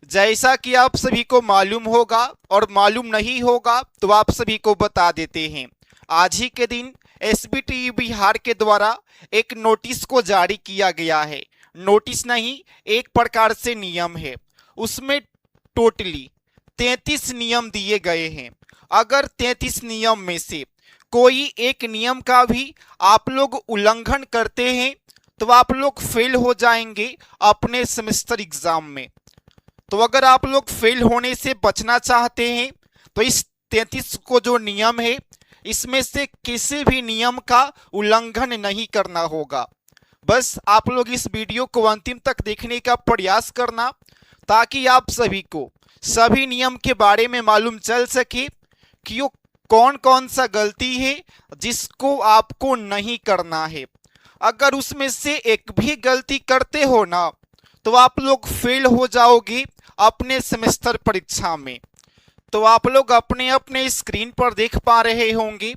जैसा कि आप सभी को मालूम होगा और मालूम नहीं होगा तो आप सभी को बता देते हैं। आज ही के दिन एसबीटी बिहार के द्वारा एक नोटिस को जारी किया गया है। नोटिस नहीं, एक प्रकार से नियम है। उसमें टोटली 33 नियम दिए गए हैं। अगर 33 नियम में से कोई एक नियम का भी आप लोग उल्लंघन करते हैं तो आप लोग फेल हो जाएंगे अपने सेमेस्टर एग्जाम में। तो अगर आप लोग फेल होने से बचना चाहते हैं तो इस 33 को जो नियम है इसमें से किसी भी नियम का उल्लंघन नहीं करना होगा। बस आप लोग इस वीडियो को अंतिम तक देखने का प्रयास करना ताकि आप सभी को सभी नियम के बारे में मालूम चल सके कि वो कौन कौन सा गलती है जिसको आपको नहीं करना है। अगर उसमें से एक भी गलती करते हो ना तो आप लोग फेल हो जाओगे अपने सेमेस्टर परीक्षा में। तो आप लोग अपने अपने स्क्रीन पर देख पा रहे होंगे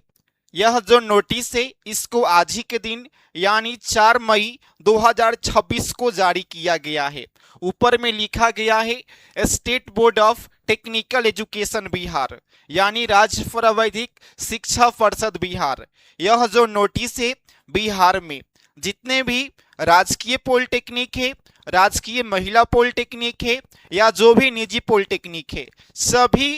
यह जो नोटिस है इसको आज ही के दिन यानी 4 मई 2026 को जारी किया गया है। ऊपर में लिखा गया है state board of technical education Bihar यानी राज्य प्राविधिक शिक्षा परिषद बिहार। यह जो नोटिस है बिहार में जितने भी राजकीय पॉलिटेक्निक है, राजकीय महिला पॉलिटेक्निक है या जो भी निजी पॉलिटेक्निक है सभी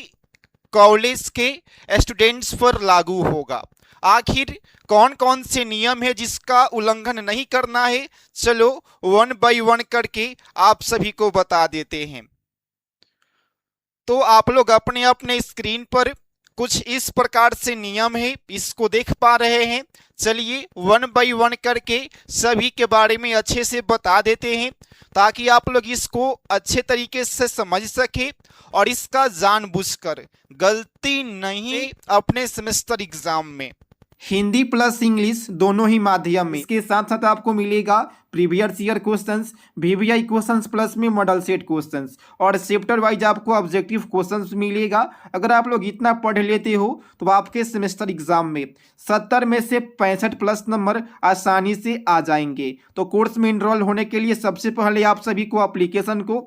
कॉलेज के स्टूडेंट्स पर लागू होगा। आखिर कौन कौन से नियम है जिसका उल्लंघन नहीं करना है, चलो वन बाय वन करके आप सभी को बता देते हैं। तो आप लोग अपने अपने स्क्रीन पर कुछ इस प्रकार से नियम है इसको देख पा रहे हैं। चलिए वन बाय वन करके सभी के बारे में अच्छे से बता देते हैं ताकि आप लोग इसको अच्छे तरीके से समझ सके और इसका जानबूझकर गलती नहीं अपने सेमेस्टर एग्जाम में। हिंदी प्लस इंग्लिश दोनों ही माध्यम में। इसके साथ साथ आपको मिलेगा previous year questions, VVI questions plus में मॉडल सेट क्वेश्चंस और चैप्टर वाइज आपको ऑब्जेक्टिव क्वेश्चंस मिलेगा। अगर आप लोग इतना पढ़ लेते हो तो आपके सेमेस्टर एग्जाम में 70 में से 65 प्लस नंबर आसानी से आ जाएंगे। तो कोर्स में इनरोल होने के लिए सबसे पहले आप सभी को एप्लीकेशन को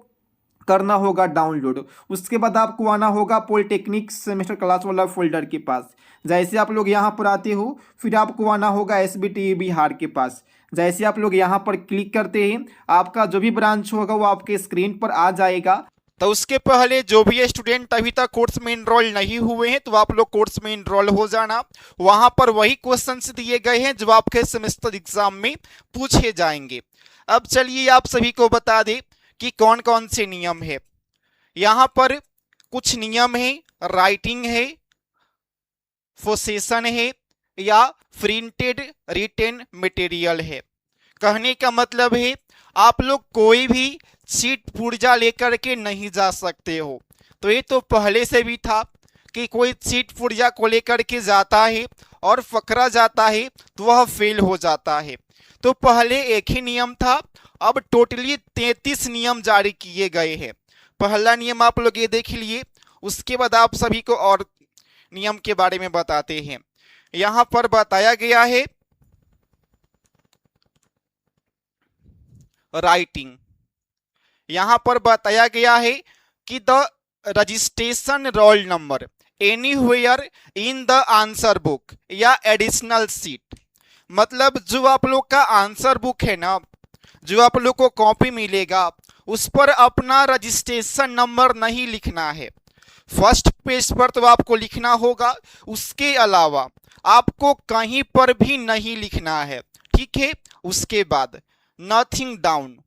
करना होगा डाउनलोड। उसके बाद आपको आना होगा पॉलिटेक्निक सेमेस्टर क्लास वाला फोल्डर के पास। जैसे आप लोग यहाँ पर आते हो फिर आपको आना होगा एसबीटी बिहार के पास। जैसे आप लोग यहाँ पर क्लिक करते हैं आपका जो भी ब्रांच होगा वो आपके स्क्रीन पर आ जाएगा। तो उसके पहले जो भी स्टूडेंट अभी तक कोर्स में इनरोल नहीं हुए हैं तो आप लोग कोर्स में इनरोल हो जाना। वहां पर वही क्वेश्चंस दिए गए हैं जो आपके सेमेस्टर एग्जाम में पूछे जाएंगे। अब चलिए आप सभी को बता दें कि कौन कौन से नियम है। यहाँ पर कुछ नियम है, राइटिंग है, पोसेशन है या प्रिंटेड रिटेन मटेरियल है। कहने का मतलब है आप लोग कोई भी सीट पुर्जा लेकर के नहीं जा सकते हो। तो ये तो पहले से भी था कि कोई सीट पुर्जा को लेकर के जाता है और पकड़ा जाता है तो वह फेल हो जाता है। तो पहले एक ही नियम था, अब टोटली 33 नियम जारी किए गए हैं। पहला नियम आप लोग ये देख लिए, उसके बाद आप सभी को और नियम के बारे में बताते हैं। यहाँ पर बताया गया है राइटिंग। यहाँ पर बताया गया है कि the registration roll number anywhere in the answer book या एडिशनल सीट। मतलब जो आप लोग का आंसर बुक है ना, जो आप लोग को कॉपी मिलेगा उस पर अपना रजिस्ट्रेशन नंबर नहीं लिखना है। फर्स्ट पेज पर तो आपको लिखना होगा, उसके अलावा आपको कहीं पर भी नहीं लिखना है, ठीक है। उसके बाद nothing down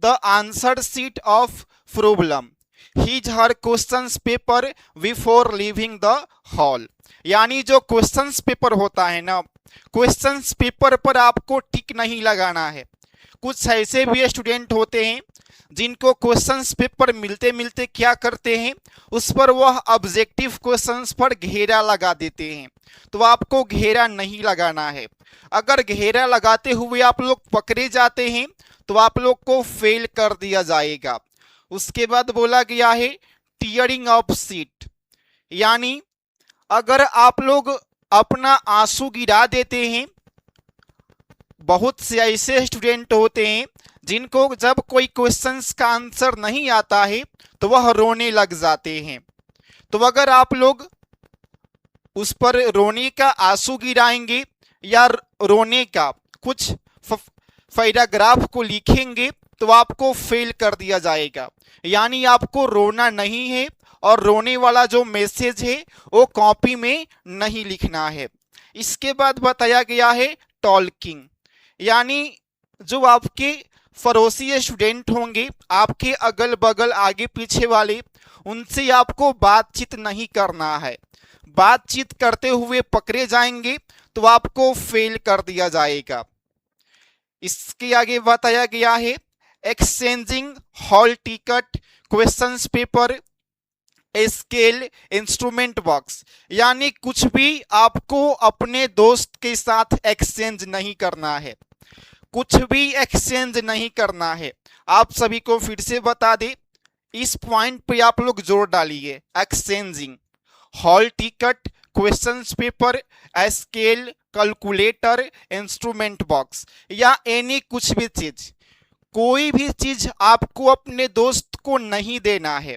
the answer sheet of problem his her questions paper before leaving the hall. यानी जो क्वेश्चंस पेपर होता है ना, क्वेश्चंस पेपर पर आपको टिक नहीं लगाना है। कुछ ऐसे भी स्टूडेंट होते हैं जिनको क्वेश्चंस पेपर मिलते मिलते क्या करते हैं उस पर वह ऑब्जेक्टिव क्वेश्चंस पर घेरा लगा देते हैं। तो आपको घेरा नहीं लगाना है। अगर घेरा लगाते हुए आप लोग पकड़े जाते हैं तो आप लोग को फेल कर दिया जाएगा। उसके बाद बोला गया है टीयरिंग ऑफ सीट, यानी अगर आप लोग अपना आंसू गिरा देते हैं, बहुत से ऐसे स्टूडेंट होते हैं जिनको जब कोई क्वेश्चंस का आंसर नहीं आता है तो वह रोने लग जाते हैं। तो अगर आप लोग उस पर रोने का आंसू गिराएंगे या रोने का कुछ पैराग्राफ को लिखेंगे तो आपको फेल कर दिया जाएगा। यानी आपको रोना नहीं है और रोने वाला जो मैसेज है वो कॉपी में नहीं लिखना है। इसके बाद बताया गया है टॉकिंग, यानी जो आपके पड़ोसी स्टूडेंट होंगे, आपके अगल बगल आगे पीछे वाले, उनसे आपको बातचीत नहीं करना है। बातचीत करते हुए पकड़े जाएंगे तो आपको फेल कर दिया जाएगा। इसके आगे बताया गया है exchanging hall ticket, questions paper, scale, instrument box, यानी कुछ भी आपको अपने दोस्त के साथ एक्सचेंज नहीं करना है, कुछ भी एक्सचेंज नहीं करना है। आप सभी को फिर से बता दें, इस पॉइंट पे आप लोग जोर डालिए। Exchanging hall ticket, questions paper, scale, calculator, instrument box या एनी कुछ भी चीज, कोई भी चीज आपको अपने दोस्त को नहीं देना है।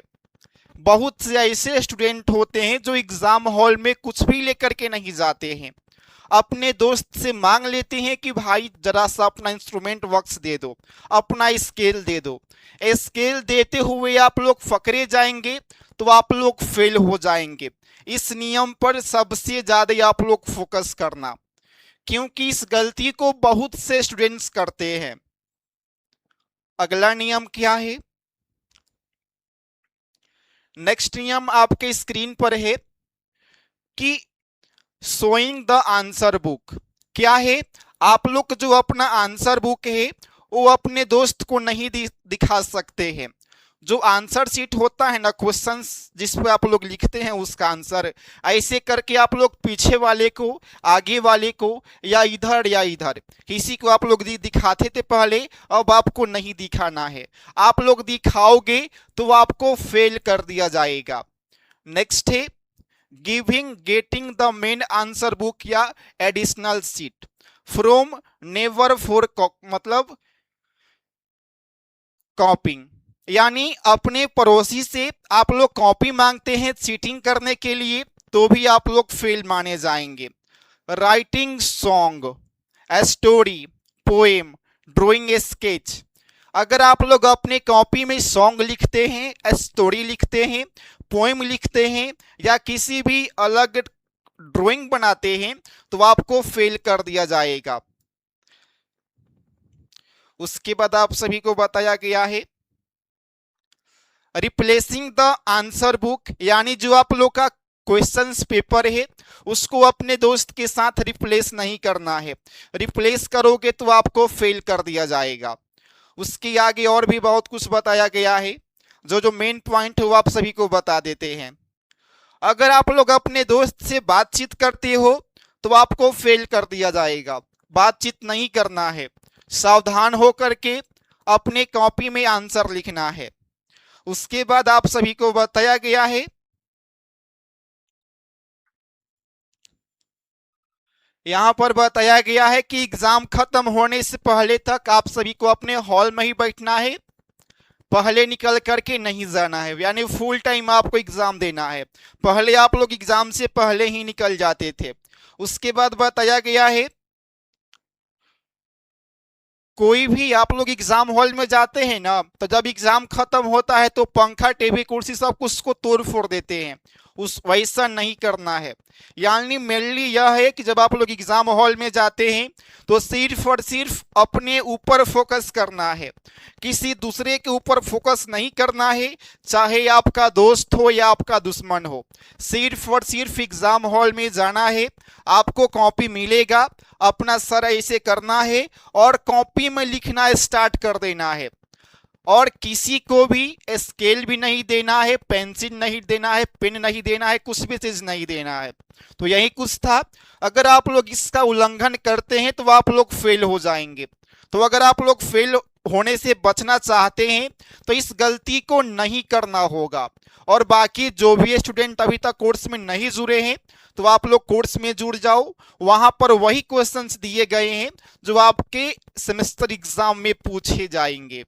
बहुत से ऐसे स्टूडेंट होते हैं जो एग्जाम हॉल में कुछ भी लेकर के नहीं जाते हैं, अपने दोस्त से मांग लेते हैं कि भाई जरा सा अपना इंस्ट्रूमेंट बॉक्स दे दो, अपना स्केल दे दो। स्केल देते हुए आप लोग फकरे जाएंगे तो आप लोग फेल हो जाएंगे। इस नियम पर सबसे ज़्यादा आप लोग फोकस करना, क्योंकि इस गलती को बहुत से स्टूडेंट्स करते हैं। अगला नियम क्या है? नेक्स्ट नियम आपके स्क्रीन पर है कि शोइंग द आंसर बुक। क्या है? आप लोग जो अपना आंसर बुक है वो अपने दोस्त को नहीं दिखा सकते हैं। जो आंसर शीट होता है ना, क्वेश्चंस जिस पे आप लोग लिखते हैं उसका आंसर, ऐसे करके आप लोग पीछे वाले को, आगे वाले को या इधर किसी को आप लोग दिखाते थे पहले, अब आपको नहीं दिखाना है। आप लोग दिखाओगे तो आपको फेल कर दिया जाएगा। नेक्स्ट है getting the main answer book या additional sheet from never for मतलब कॉपिंग, यानी अपने पड़ोसी से आप लोग कॉपी मांगते हैं चीटिंग करने के लिए तो भी आप लोग फेल माने जाएंगे। Writing song, story, poem, drawing sketch, अगर आप लोग अपने कॉपी में सॉन्ग लिखते हैं, स्टोरी लिखते हैं, पोएम लिखते हैं या किसी भी अलग ड्राइंग बनाते हैं तो आपको फेल कर दिया जाएगा। उसके बाद आप सभी को बताया गया है रिप्लेसिंग द आंसर बुक, यानी जो आप लोग का क्वेश्चंस पेपर है उसको अपने दोस्त के साथ रिप्लेस नहीं करना है। रिप्लेस करोगे तो आपको फेल कर दिया जाएगा। उसके आगे और भी बहुत कुछ बताया गया है, जो मेन पॉइंट है वो आप सभी को बता देते हैं। अगर आप लोग अपने दोस्त से बातचीत करते हो तो आपको फेल कर दिया जाएगा। बातचीत नहीं करना है, सावधान होकर के अपने कॉपी में आंसर लिखना है। उसके बाद आप सभी को बताया गया है यहां पर बताया गया है कि एग्जाम खत्म होने से पहले तक आप सभी को अपने हॉल में ही बैठना है, पहले निकल करके नहीं जाना है। यानी फुल टाइम आपको एग्जाम देना है। पहले आप लोग एग्जाम से पहले ही निकल जाते थे। उसके बाद बताया गया है कोई भी आप लोग एग्जाम हॉल में जाते हैं ना, तो जब एग्जाम खत्म होता है तो पंखा, टीवी, कुर्सी सब कुछ को तोड़ फोड़ देते हैं। वैसा नहीं करना है। यानी मेनली यह है कि जब आप लोग एग्जाम हॉल में जाते हैं तो सिर्फ और सिर्फ अपने ऊपर फोकस करना है, किसी दूसरे के ऊपर फोकस नहीं करना है, चाहे आपका दोस्त हो या आपका दुश्मन हो। सिर्फ और सिर्फ एग्जाम हॉल में जाना है, आपको कॉपी मिलेगा, अपना सर ऐसे करना है और कॉपी में लिखना स्टार्ट कर देना है। और किसी को भी स्केल भी नहीं देना है, पेंसिल नहीं देना है, पेन नहीं देना है, कुछ भी चीज नहीं देना है। तो यही कुछ था। अगर आप लोग इसका उल्लंघन करते हैं तो आप लोग फेल हो जाएंगे। तो अगर आप लोग फेल होने से बचना चाहते हैं तो इस गलती को नहीं करना होगा। और बाकी जो भी स्टूडेंट अभी तक कोर्स में नहीं जुड़े हैं तो आप लोग कोर्स में जुड़ जाओ, वहां पर वही क्वेश्चंस दिए गए हैं जो आपके सेमेस्टर एग्जाम में पूछे जाएंगे।